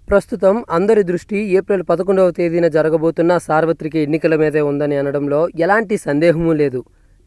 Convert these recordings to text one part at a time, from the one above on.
ప్రస్తుతం అందరి దృష్టి ఏప్రిల్ 11వ తేదీన జరగబోతున్న సార్వత్రిక ఎన్నికల మీదే ఉందని అనడంలో ఎలాంటి సందేహమూ లేదు.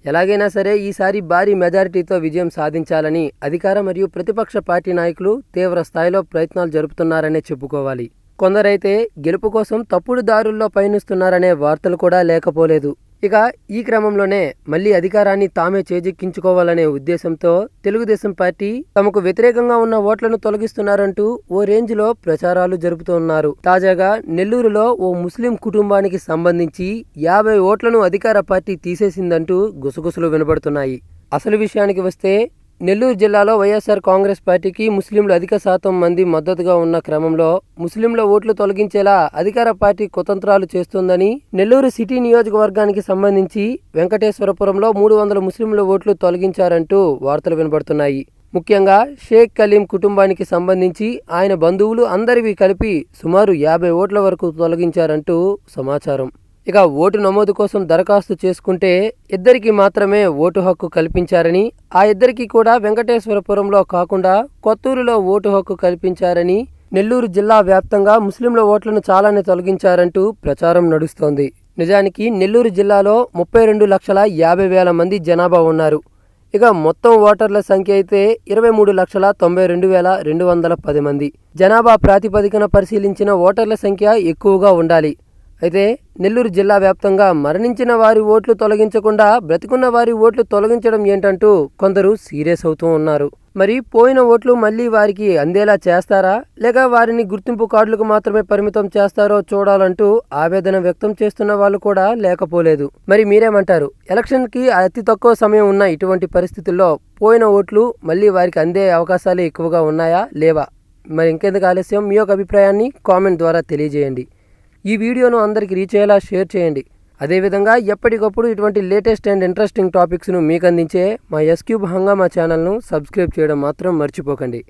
ఎలాగైనా సరే ఈసారి భారీ మెజారిటీతో విజయం సాధించాలని అధికార మరియు ప్రతిపక్ష పార్టీ నాయకులు తీవ్ర స్థాయిలో ప్రయత్నాలు జరుపుతున్నారనే చెప్పుకోవాలి. కొందరైతే గెలుపు కోసం తప్పుడు దారుల్లో పయనిస్తున్నారనే వార్తలు కూడా లేకపోలేదు. ఇక ఈ క్రమంలోనే మళ్లీ అధికారాన్ని తామే చేజిక్కించుకోవాలనే ఉద్దేశంతో తెలుగుదేశం పార్టీ తమకు వ్యతిరేకంగా ఉన్న ఓట్లను తొలగిస్తున్నారంటూ ఓ రేంజ్లో ప్రచారాలు జరుపుతున్నారు. తాజాగా నెల్లూరులో ఓ ముస్లిం కుటుంబానికి సంబంధించి 50 ఓట్లను అధికార పార్టీ తీసేసిందంటూ గుసగుసలు వినబడుతున్నాయి. అసలు విషయానికి వస్తే నెల్లూరు జిల్లాలో వైఎస్ఆర్ కాంగ్రెస్ పార్టీకి ముస్లింలు అధిక శాతం మంది మద్దతుగా ఉన్న క్రమంలో ముస్లింల ఓట్లు తొలగించేలా అధికార పార్టీ కుతంత్రాలు చేస్తోందని నెల్లూరు సిటీ నియోజకవర్గానికి సంబంధించి వెంకటేశ్వరపురంలో 300 ముస్లింల ఓట్లు తొలగించారంటూ వార్తలు వినబడుతున్నాయి. ముఖ్యంగా షేక్ కలీం కుటుంబానికి సంబంధించి ఆయన బంధువులు అందరివి కలిపి సుమారు 50 ఓట్ల వరకు తొలగించారంటూ సమాచారం. ఇక ఓటు నమోదు కోసం దరఖాస్తు చేసుకుంటే ఇద్దరికి మాత్రమే ఓటు హక్కు కల్పించారని, ఆ ఇద్దరికి కూడా వెంకటేశ్వరపురంలో కాకుండా కొత్తూరులో ఓటు హక్కు కల్పించారని, నెల్లూరు జిల్లా వ్యాప్తంగా ముస్లింల ఓట్లను చాలానే తొలగించారంటూ ప్రచారం నడుస్తోంది. నిజానికి నెల్లూరు జిల్లాలో 32,50,000 మంది జనాభా ఉన్నారు. ఇక మొత్తం ఓటర్ల సంఖ్య అయితే 23,92,210 మంది. జనాభా ప్రాతిపదికన పరిశీలించిన ఓటర్ల సంఖ్య ఎక్కువగా ఉండాలి. అయితే నెల్లూరు జిల్లా వ్యాప్తంగా మరణించిన వారి ఓట్లు తొలగించకుండా బ్రతికున్న వారి ఓట్లు తొలగించడం ఏంటంటూ కొందరు సీరియస్ అవుతూ ఉన్నారు. మరి పోయిన ఓట్లు మళ్లీ వారికి అందేలా చేస్తారా, లేక వారిని గుర్తింపు కార్డులకు మాత్రమే పరిమితం చేస్తారో చూడాలంటూ ఆవేదన వ్యక్తం చేస్తున్న వాళ్ళు కూడా లేకపోలేదు. మరి మీరేమంటారు? ఎలక్షన్కి అతి తక్కువ సమయం ఉన్న ఇటువంటి పరిస్థితుల్లో పోయిన ఓట్లు మళ్లీ వారికి అందే అవకాశాలు ఎక్కువగా ఉన్నాయా లేవా? మరి ఇంకెందుకు ఆలస్యం, మీ యొక్క అభిప్రాయాన్ని కామెంట్ ద్వారా తెలియజేయండి. ఈ వీడియోను అందరికీ రీచ్ అయ్యేలా షేర్ చేయండి. అదేవిధంగా ఎప్పటికప్పుడు ఇటువంటి లేటెస్ట్ అండ్ ఇంట్రెస్టింగ్ టాపిక్స్ను మీకు అందించే మా ఎస్ క్యూబ్ హంగామా ఛానల్ను సబ్స్క్రైబ్ చేయడం మాత్రం మర్చిపోకండి.